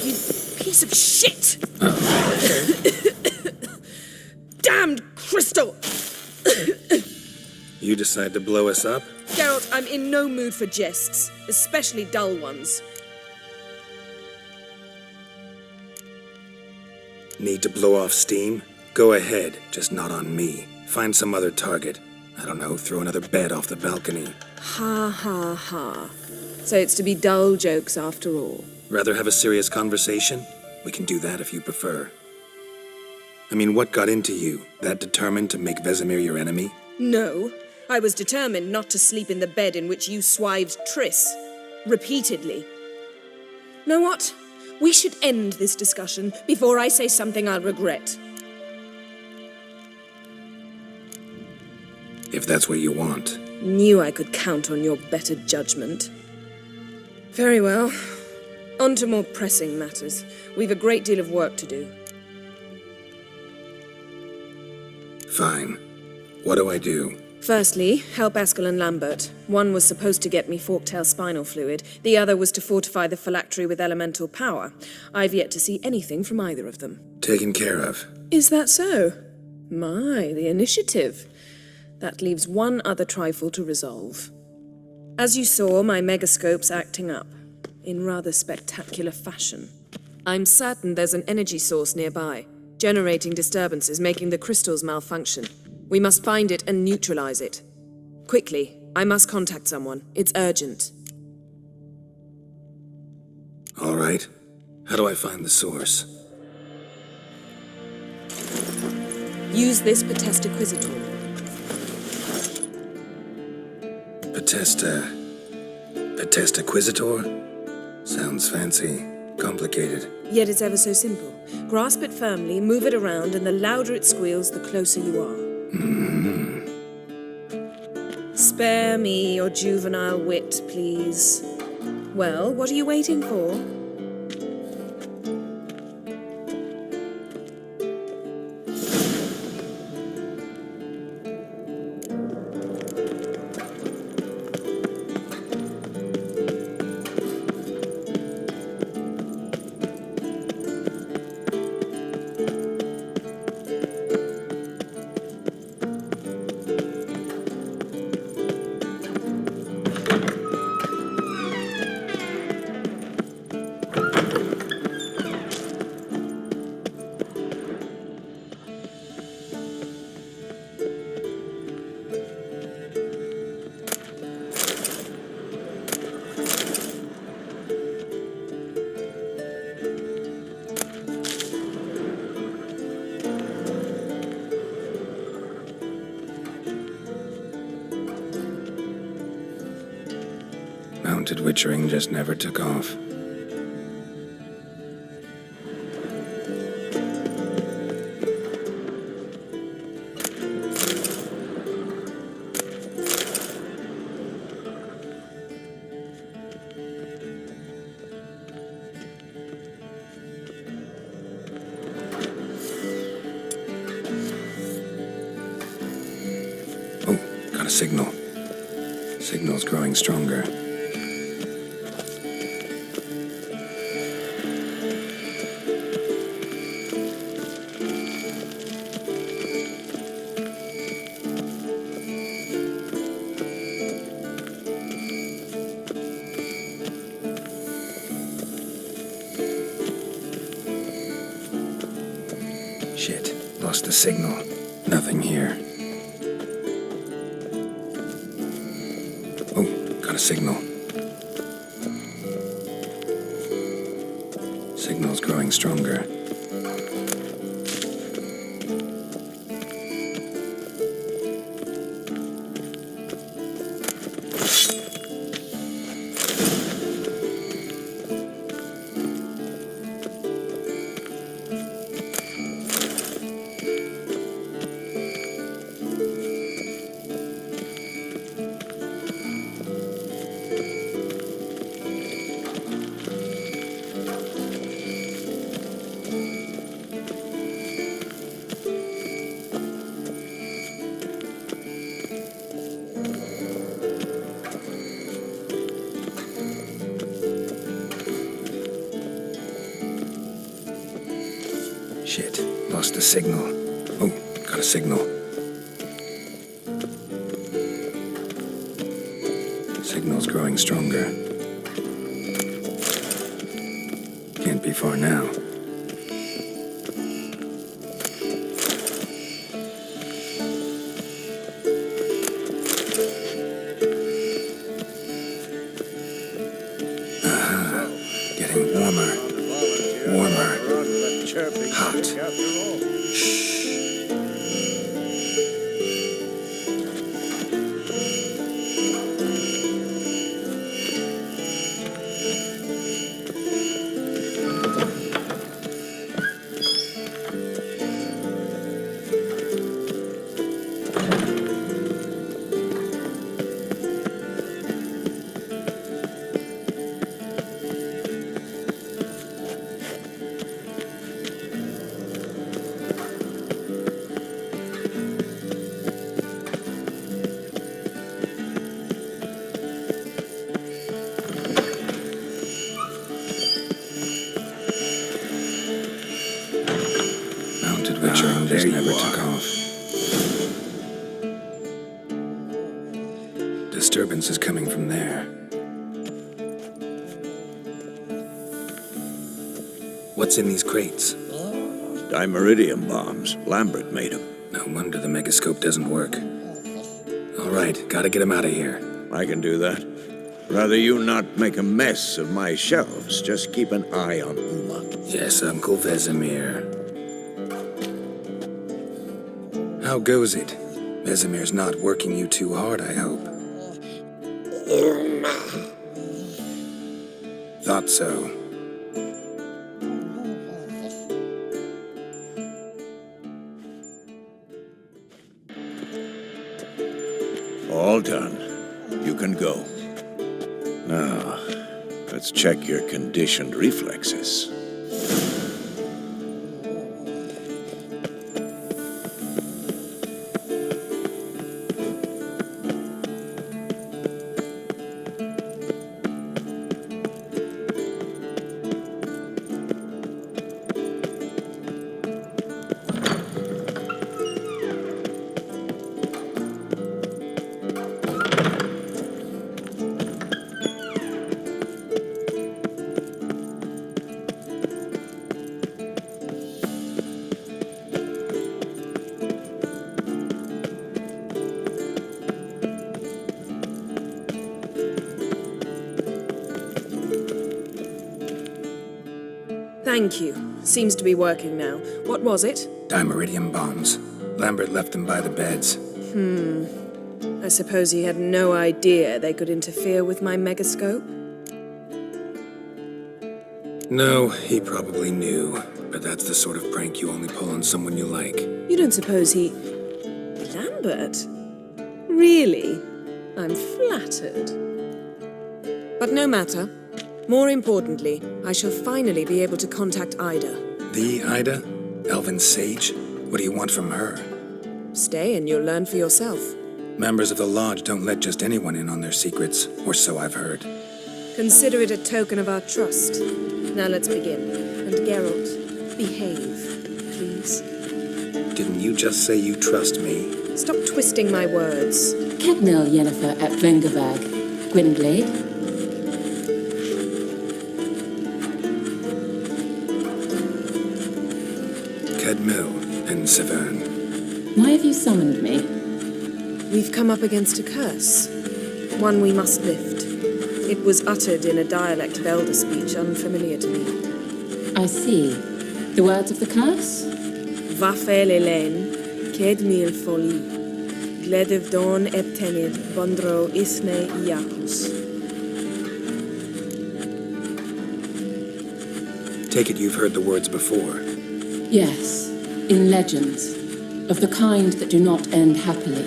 You piece of shit! Damned crystal! You decide to blow us up? Geralt, I'm in no mood for jests, especially dull ones. Need to blow off steam? Go ahead, just not on me. Find some other target. I don't know, throw another bed off the balcony. Ha ha ha. So it's to be dull jokes after all. Rather have a serious conversation? We can do that if you prefer. I mean, what got into you? That determined to make Vesemir your enemy? No. I was determined not to sleep in the bed in which you swived Triss. Repeatedly. Know what? We should end this discussion before I say something I'll regret. If that's what you want. Knew I could count on your better judgment. Very well. On to more pressing matters. We've a great deal of work to do. Fine. What do I do? Firstly, help Eskel and Lambert. One was supposed to get me forktail spinal fluid. The other was to fortify the phylactery with elemental power. I've yet to see anything from either of them. Taken care of. Is that so? My, the initiative. That leaves one other trifle to resolve. As you saw, my megascope's acting up. In rather spectacular fashion. I'm certain there's an energy source nearby, generating disturbances, making the crystals malfunction. We must find it and neutralize it. Quickly, I must contact someone. It's urgent. All right. How do I find the source? Use this Potestaquizator. Potestaquizator? Sounds fancy. Complicated. Yet it's ever so simple. Grasp it firmly, move it around, and the louder it squeals, the closer you are. Spare me your juvenile wit, please. Well, what are you waiting for? Mounted witchering just never took off. Oh, got a signal. Signal's growing stronger. Shit, lost the signal. Nothing here. Oh, got a signal. Signal's growing stronger. Shit, lost the signal. Oh, got a signal. Signal's growing stronger. Can't be far now. Getting warmer. Warmer. Hot. Shh. There you never took off. Disturbance is coming from there. What's in these crates? Dimeridium bombs. Lambert made them. No wonder the megascope doesn't work. All right, gotta get him out of here. I can do that. Rather you not make a mess of my shelves. Just keep an eye on Uma. Yes, Uncle Vesemir. How goes it? Vesemir's not working you too hard, I hope. Thought so. All done. You can go. Now, let's check your conditioned reflexes. Thank you. Seems to be working now. What was it? Dimeridium bombs. Lambert left them by the beds. I suppose he had no idea they could interfere with my megascope? No, he probably knew. But that's the sort of prank you only pull on someone you like. You don't suppose he... Lambert? Really? I'm flattered. But no matter. More importantly, I shall finally be able to contact Ida. The Ida? Elven sage? What do you want from her? Stay and you'll learn for yourself. Members of the Lodge don't let just anyone in on their secrets, or so I've heard. Consider it a token of our trust. Now let's begin. And Geralt, behave, please. Didn't you just say you trust me? Stop twisting my words. Kednil Yennefer at Vengerberg. Gwynblade. Kedmil and Severn. Why have you summoned me? We've come up against a curse. One we must lift. It was uttered in a dialect of Elder speech unfamiliar to me. I see. The words of the curse? Vafel Elaine, Kedmil Foli, Gledev Don Eptenid, Bondro Isne Iakus. Take it you've heard the words before. Yes, in legends, of the kind that do not end happily.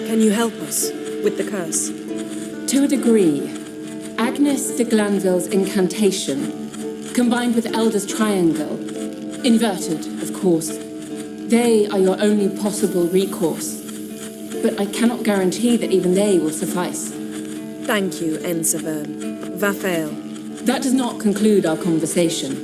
Can you help us with the curse? To a degree, Agnes de Glanville's incantation, combined with Elder's triangle, inverted, of course, they are your only possible recourse. But I cannot guarantee that even they will suffice. Thank you, Severn. Vafel. That does not conclude our conversation.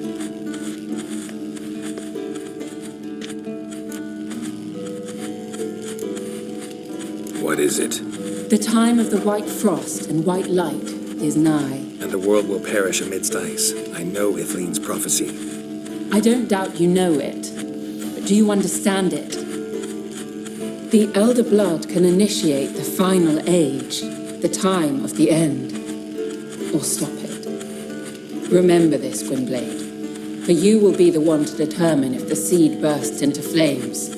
What is it? The time of the white frost and white light is nigh. And the world will perish amidst ice. I know Ithleen's prophecy. I don't doubt you know it, but do you understand it? The Elder Blood can initiate the final age, the time of the end, or stop it. Remember this, Gwynblade, for you will be the one to determine if the seed bursts into flames.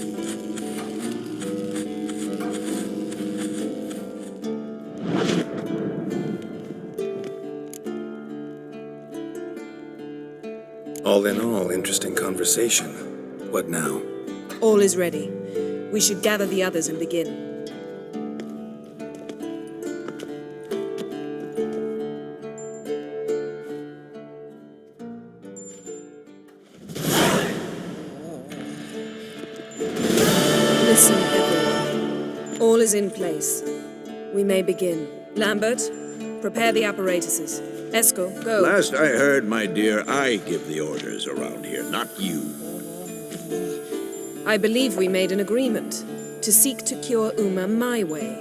All in all, interesting conversation. What now? All is ready. We should gather the others and begin. Listen, everyone. All is in place. We may begin. Lambert, prepare the apparatuses. Eskel, go. Last I heard, my dear, I give the orders around here, not you. I believe we made an agreement to seek to cure Uma my way.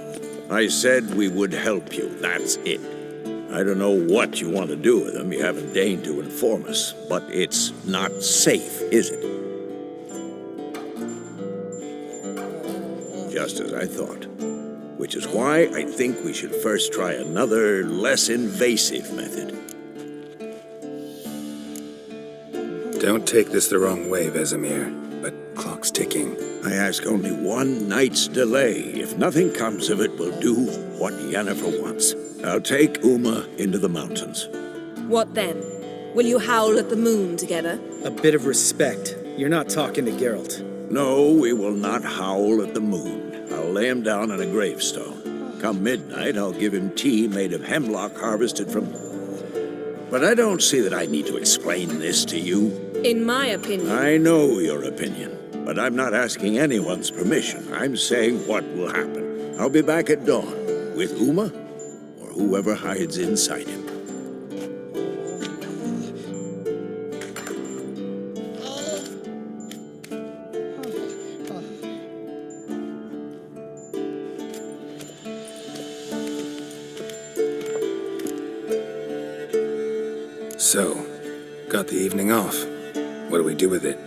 I said we would help you, that's it. I don't know what you want to do with them, you haven't deigned to inform us, but it's not safe, is it? Just as I thought. Which is why I think we should first try another, less invasive method. Don't take this the wrong way, Vesemir, but clock's ticking. I ask only one night's delay. If nothing comes of it, we'll do what Yennefer wants. I'll take Uma into the mountains. What then? Will you howl at the moon together? A bit of respect. You're not talking to Geralt. No, we will not howl at the moon. I'll lay him down on a gravestone. Come midnight, I'll give him tea made of hemlock harvested from... But I don't see that I need to explain this to you. In my opinion... I know your opinion, but I'm not asking anyone's permission. I'm saying what will happen. I'll be back at dawn, with Uma, or whoever hides inside him. So, got the evening off. What do we do with it?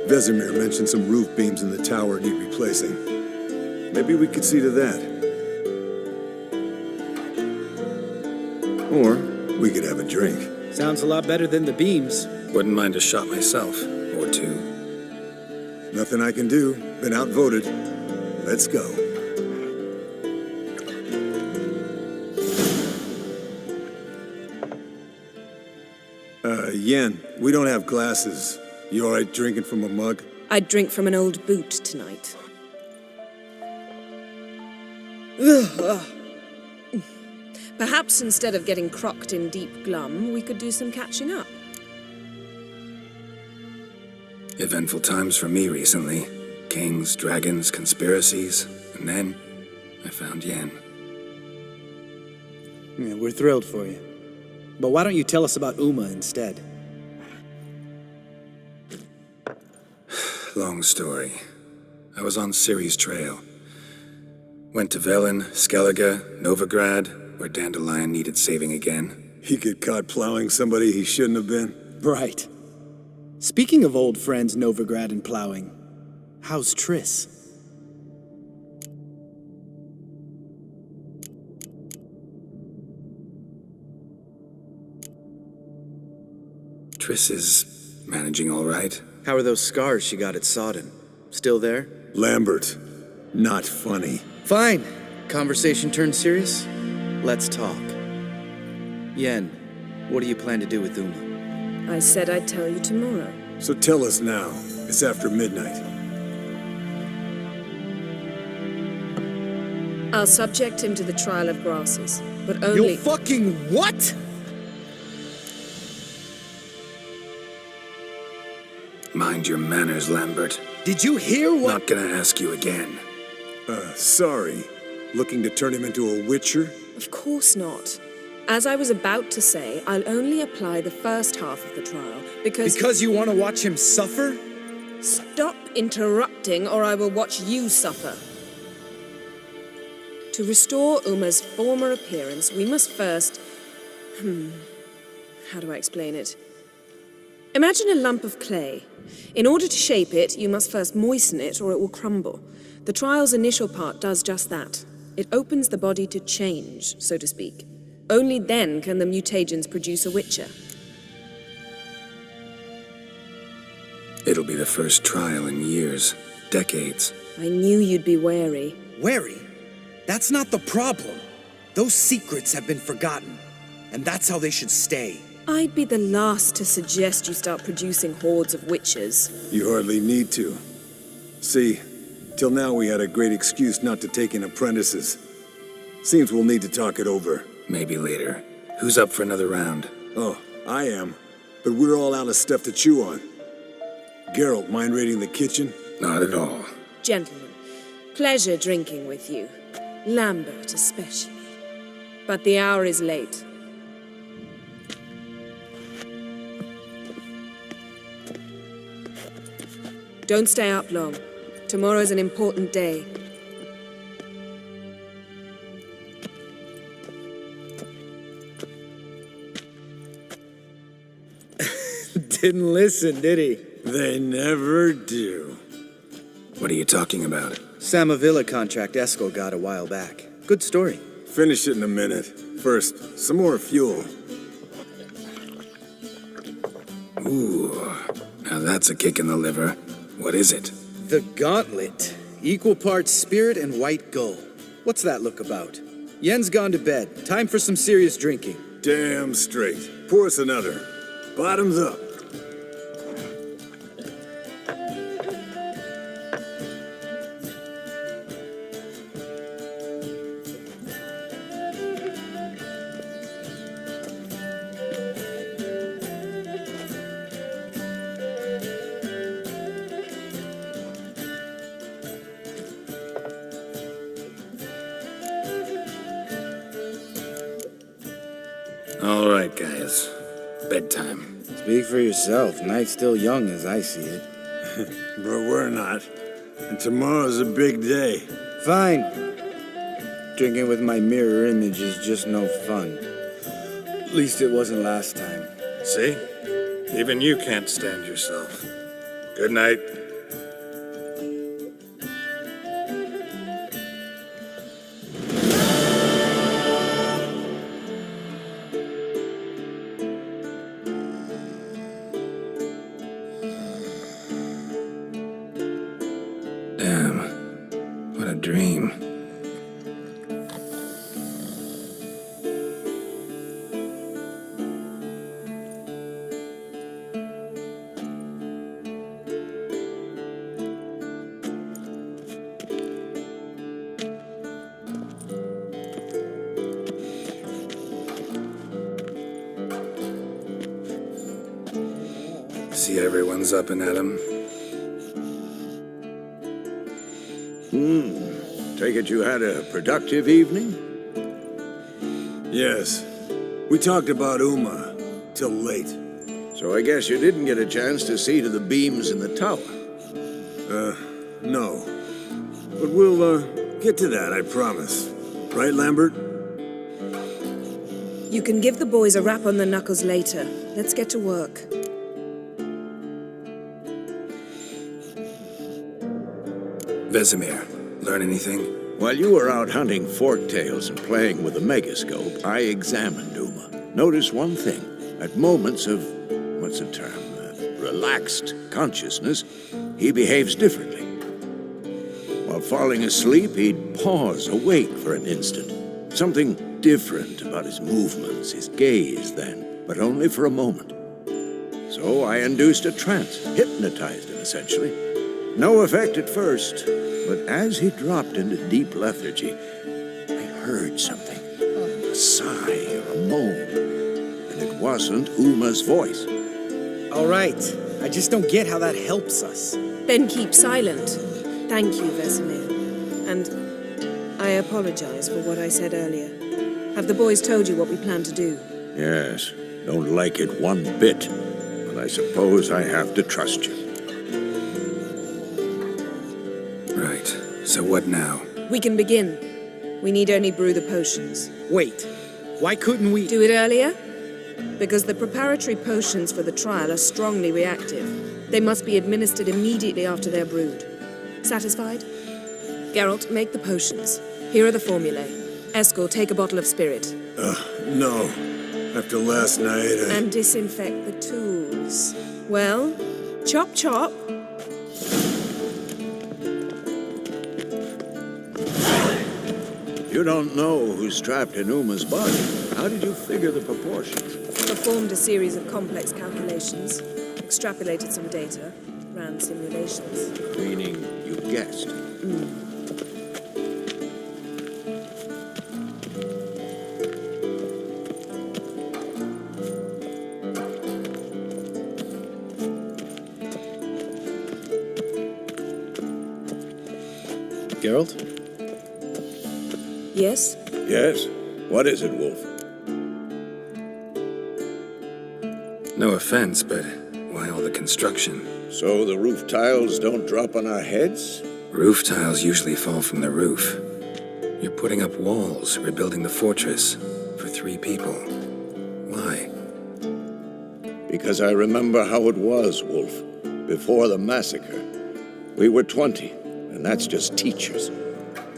Vesemir mentioned some roof beams in the tower need replacing. Maybe we could see to that. Or we could have a drink. Sounds a lot better than the beams. Wouldn't mind a shot myself, or two. Nothing I can do. Been outvoted. Let's go. Yen, we don't have glasses. You all right drinking from a mug? I'd drink from an old boot tonight. Perhaps instead of getting crocked in deep glum, we could do some catching up. Eventful times for me recently. Kings, dragons, conspiracies, and then I found Yen. Yeah, we're thrilled for you. But why don't you tell us about Uma instead? Long story. I was on Ciri's trail. Went to Velen, Skellige, Novigrad, where Dandelion needed saving again. He get caught plowing somebody he shouldn't have been. Right. Speaking of old friends Novigrad and plowing, how's Triss? Triss is managing all right. How are those scars she got at Sodden? Still there? Lambert, not funny. Fine. Conversation turned serious? Let's talk. Yen, what do you plan to do with Uma? I said I'd tell you tomorrow. So tell us now. It's after midnight. I'll subject him to the trial of grasses, but only... You fucking what? Mind your manners, Lambert. Did you hear what? Not gonna ask you again. Sorry. Looking to turn him into a witcher? Of course not. As I was about to say, I'll only apply the first half of the trial, because... Because you want to watch him suffer? Stop interrupting, or I will watch you suffer. To restore Uma's former appearance, we must first... how do I explain it? Imagine a lump of clay. In order to shape it, you must first moisten it or it will crumble. The trial's initial part does just that. It opens the body to change, so to speak. Only then can the mutagens produce a witcher. It'll be the first trial in years, decades. I knew you'd be wary. Wary? That's not the problem. Those secrets have been forgotten, and that's how they should stay. I'd be the last to suggest you start producing hordes of witches. You hardly need to. See, till now we had a great excuse not to take in apprentices. Seems we'll need to talk it over. Maybe later. Who's up for another round? Oh, I am. But we're all out of stuff to chew on. Geralt, mind raiding the kitchen? Not at all. Gentlemen, pleasure drinking with you. Lambert especially. But the hour is late. Don't stay up long. Tomorrow's an important day. Didn't listen, did he? They never do. What are you talking about? Samavilla contract Eskel got a while back. Good story. Finish it in a minute. First, some more fuel. Ooh, now that's a kick in the liver. What is it? The Gauntlet. Equal parts spirit and white gull. What's that look about? Yen's gone to bed. Time for some serious drinking. Damn straight. Pour us another. Bottoms up. All right, guys. Bedtime. Speak for yourself. Night's still young as I see it. But we're not. And tomorrow's a big day. Fine. Drinking with my mirror image is just no fun. At least it wasn't last time. See? Even you can't stand yourself. Good night. Damn. What a dream. See everyone's up and at 'em. Take it you had a productive evening? Yes. We talked about Uma till late. So I guess you didn't get a chance to see to the beams in the tower. No. But we'll, get to that, I promise. Right, Lambert? You can give the boys a rap on the knuckles later. Let's get to work. Vesemir, learn anything? While you were out hunting forktails and playing with the megascope, I examined Uma. Notice one thing. At moments of, what's the term, relaxed consciousness, he behaves differently. While falling asleep, he'd pause, awake for an instant. Something different about his movements, his gaze then, but only for a moment. So I induced a trance, hypnotized him essentially. No effect at first, but as he dropped into deep lethargy, I heard something, a sigh or a moan, and it wasn't Uma's voice. All right. I just don't get how that helps us. Then keep silent. Thank you, Vesemir. And I apologize for what I said earlier. Have the boys told you what we plan to do? Yes, don't like it one bit, but I suppose I have to trust you. Right. So what now? We can begin. We need only brew the potions. Wait, why couldn't we? Do it earlier? Because the preparatory potions for the trial are strongly reactive. They must be administered immediately after they're brewed. Satisfied? Geralt, make the potions. Here are the formulae. Eskel, take a bottle of spirit. No. After last night, And disinfect the tools. Well, chop chop. You don't know who's trapped in Uma's body. How did you figure the proportions? Performed a series of complex calculations, extrapolated some data, ran simulations. Meaning you guessed. Geralt? Yes? Yes? What is it, Wolf? No offense, but why all the construction? So the roof tiles don't drop on our heads? Roof tiles usually fall from the roof. You're putting up walls, rebuilding the fortress for 3 people. Why? Because I remember how it was, Wolf. Before the massacre. We were 20, and that's just teachers.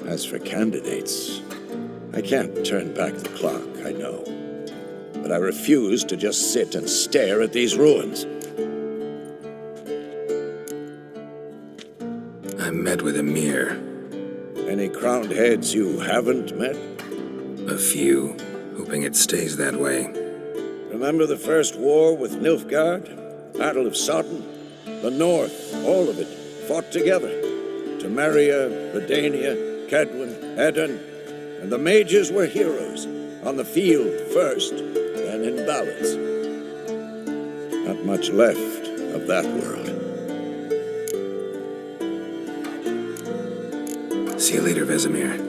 As for candidates, I can't turn back the clock, I know. But I refuse to just sit and stare at these ruins. I met with Emir. Any crowned heads you haven't met? A few, hoping it stays that way. Remember the first war with Nilfgaard? Battle of Sodden? The North, all of it, fought together. Temeria, Redania, Kedwin, Edan, and the mages were heroes. On the field first, then in ballads. Not much left of that world. See you later, Vesemir.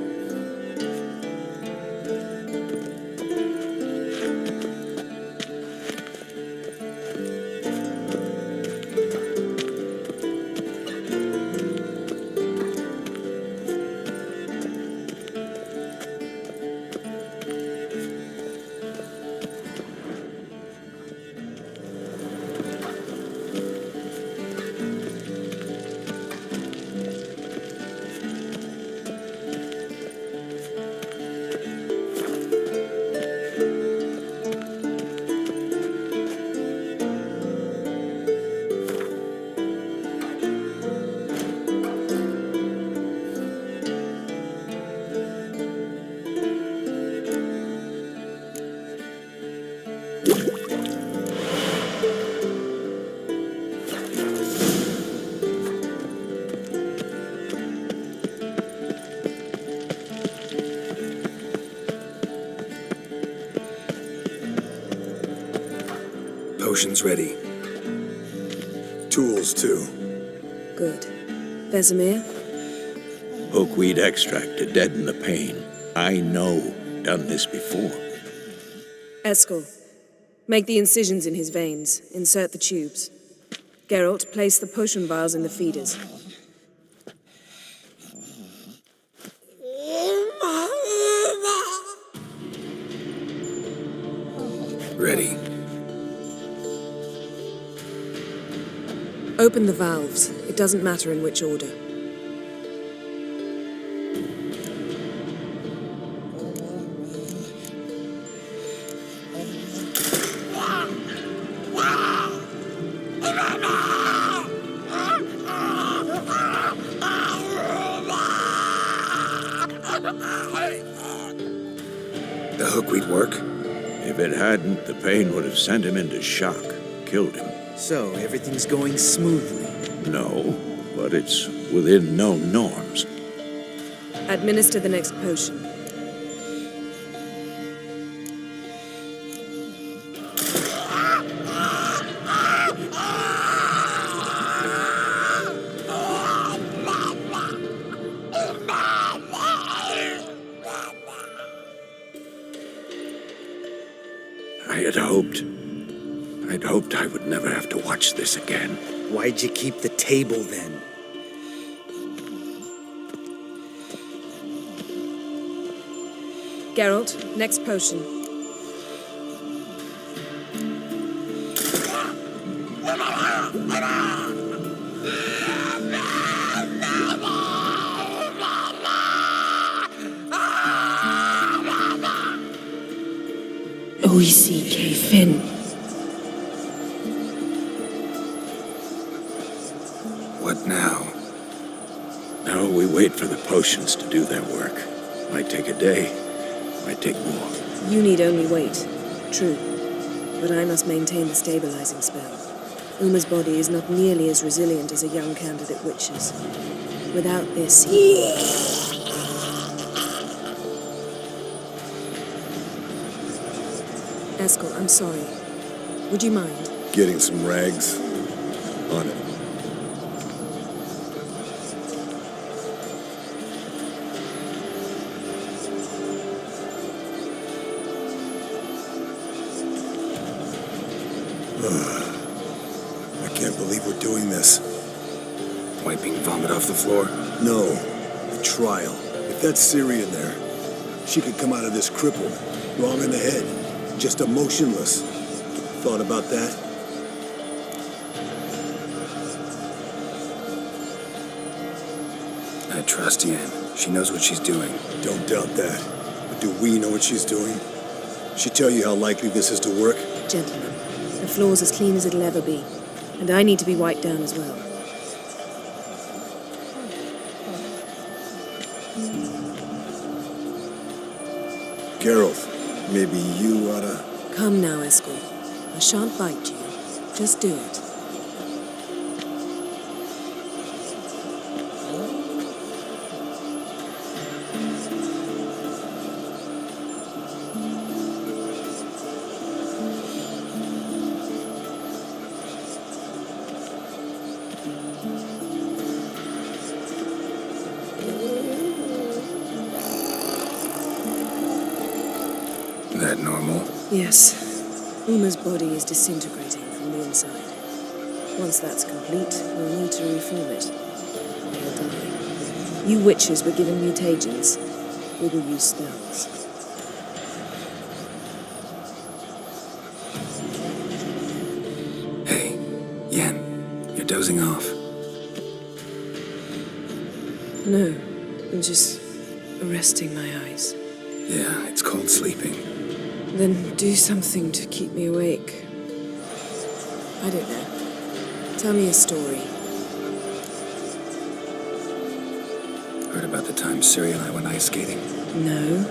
Potions ready. tools too. Good. Vesemir? Hookweed extract to deaden the pain. I know. Done this before. Eskel, make the incisions in his veins. Insert the tubes. Geralt, place the potion vials in the feeders. Ready. Open the valves. It doesn't matter in which order. The hookweed work? If it hadn't, the pain would have sent him into shock, killed him. So, everything's going smoothly. No, but it's within known norms. Administer the next potion. I'd hoped I would never have to watch this again. Why'd you keep the table then? Geralt, next potion. OECK Finn. What now? Now we wait for the potions to do their work. Might take a day, might take more. You need only wait. True. But I must maintain the stabilizing spell. Uma's body is not nearly as resilient as a young candidate witch's. Without this, Eskel, I'm sorry. Would you mind? Getting some rags on it. I can't believe we're doing this. Wiping vomit off the floor? No, the trial. If that's Ciri in there, she could come out of this crippled, wrong in the head, just emotionless. Thought about that? I trust Yen. She knows what she's doing. Don't doubt that. But do we know what she's doing? She tell you how likely this is to work? Gentlemen, the floor's as clean as it'll ever be. And I need to be wiped down as well. Geralt, maybe you oughta... Come now, Eskel. I shan't bite you. Just do it. That normal? Yes. Uma's body is disintegrating from the inside. Once that's complete, we'll need to reform it. They'll die. You witches were given mutagens. We will use spells. Hey, Yen, you're dozing off. No, I'm just resting my eyes. Yeah, it's called sleeping. Then do something to keep me awake. I don't know. Tell me a story. Heard about the time Ciri and I went ice skating? No,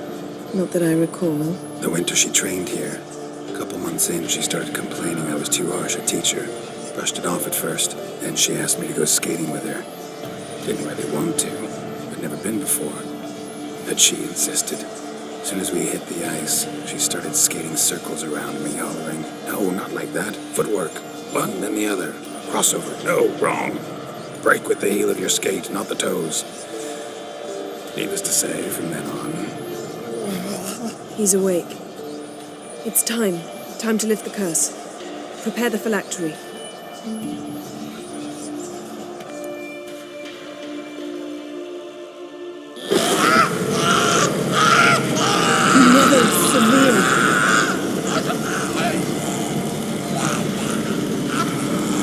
not that I recall. The winter she trained here. A couple months in, she started complaining I was too harsh a teacher. Brushed it off at first. Then she asked me to go skating with her. Didn't really want to. I'd never been before. But she insisted. As soon as we hit the ice, she started skating circles around me, hollering, "No, not like that. Footwork. One, then the other. Crossover. No, wrong. Break with the heel of your skate, not the toes." Needless to say, from then on... He's awake. It's time. Time to lift the curse. Prepare the phylactery.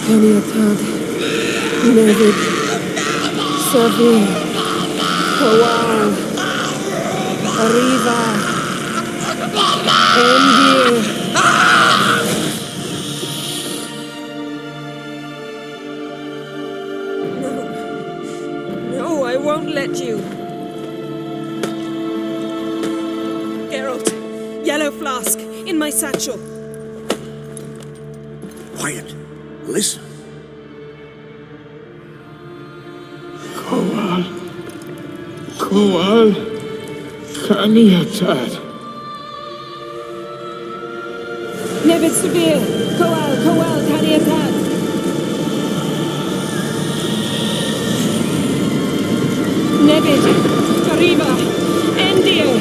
Kaniatad, Nevid, Savir, Kawal, Arriva, Endir. No, I won't let you. Geralt, yellow flask, in my satchel. Quiet. Listen. Kowal, Kaniatad. Nevid Severe, Kowal, Kaniatad. Nevid, Arriva, Endir.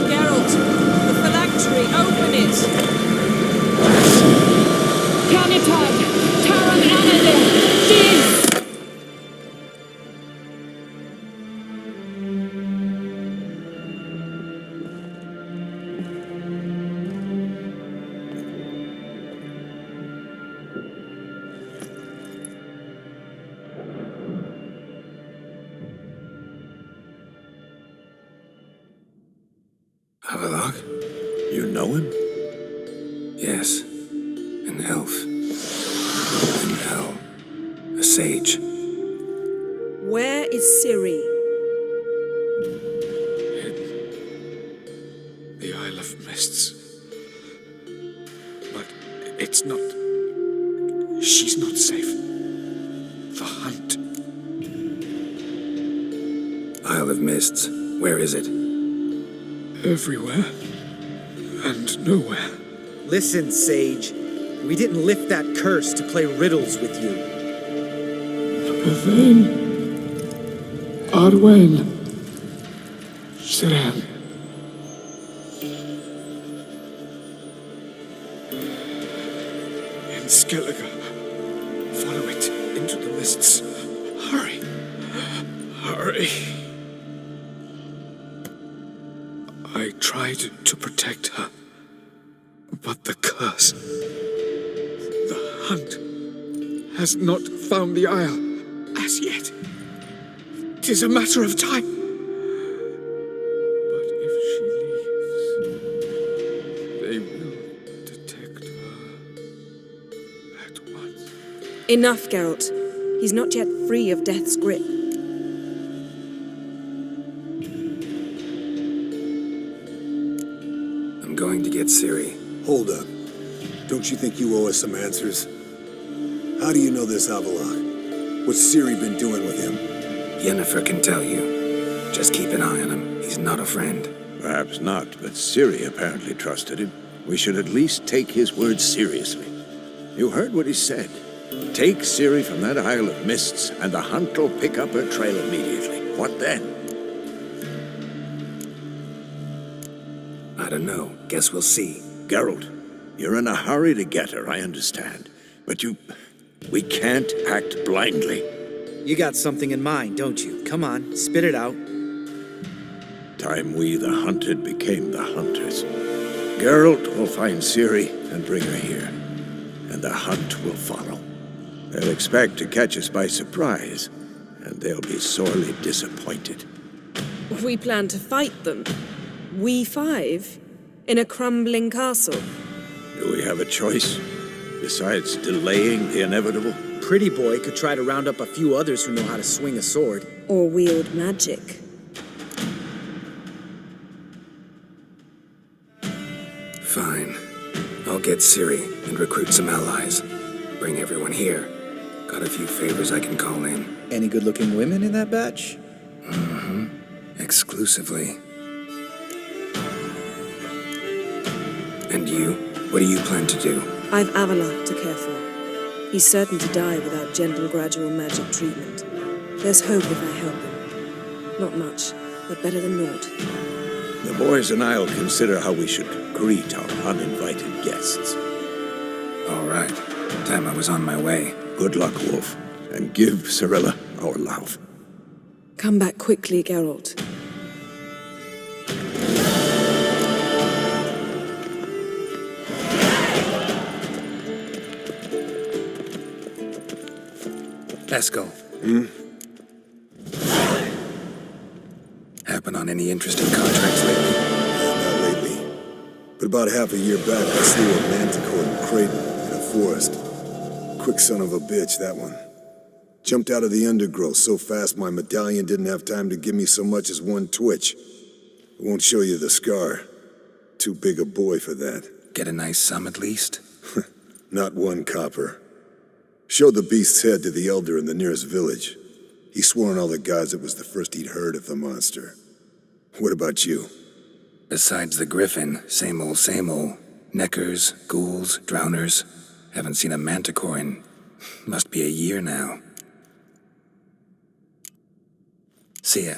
Geralt, the phylactery, open it. Kaniatad, Taran Anadir, Diz. sage. Where is Ciri? The Isle of Mists. But it's not... She's not safe. The hunt. Isle of Mists. Where is it? Everywhere. And nowhere. Listen, Sage. We didn't lift that curse to play riddles with you. Then... Arwen. Siran. In Skellige. Follow it into the mists. Hurry. Hurry. I tried to protect her. But the curse... The hunt has not found the Isle as yet. 'Tis a matter of time. But if she leaves, they will detect her at once. Enough, Geralt. He's not yet free of death's grip. I'm going to get Ciri. Hold up. Don't you think you owe us some answers? How do you know this Avalok? What's Ciri been doing with him? Yennefer can tell you. Just keep an eye on him. He's not a friend. Perhaps not, but Ciri apparently trusted him. We should at least take his words seriously. You heard what he said. Take Ciri from that Isle of Mists, and the hunt will pick up her trail immediately. What then? I don't know. Guess we'll see. Geralt, you're in a hurry to get her, I understand. But we can't act blindly. You got something in mind, don't you? Come on, spit it out. Time we, the hunted, became the hunters. Geralt will find Ciri and bring her here, and the hunt will follow. They'll expect to catch us by surprise, and they'll be sorely disappointed. We plan to fight them. We five? In a crumbling castle? Do we have a choice, besides delaying the inevitable? Pretty boy could try to round up a few others who know how to swing a sword. Or wield magic. Fine. I'll get Ciri and recruit some allies. Bring everyone here. Got a few favors I can call in. Any good-looking women in that batch? Mm-hmm. Exclusively. And you? What do you plan to do? I've Avalok to care for. He's certain to die without gentle, gradual magic treatment. There's hope if I help him. Not much, but better than naught. The boys and I'll consider how we should greet our uninvited guests. All right. Time I was on my way. Good luck, Wolf, and give Cirilla our love. Come back quickly, Geralt. Eskel. Happen on any interesting contracts lately? Not lately. But about half a year back, I slew a manticore in Creighton in a forest. Quick son of a bitch, that one. Jumped out of the undergrowth so fast my medallion didn't have time to give me so much as one twitch. I won't show you the scar. Too big a boy for that. Get a nice sum at least? Not one copper. Showed the beast's head to the elder in the nearest village. He swore on all the gods it was the first he'd heard of the monster. What about you? Besides the griffin, same old, same old. Neckers, ghouls, drowners. Haven't seen a manticore in... must be a year now. See ya.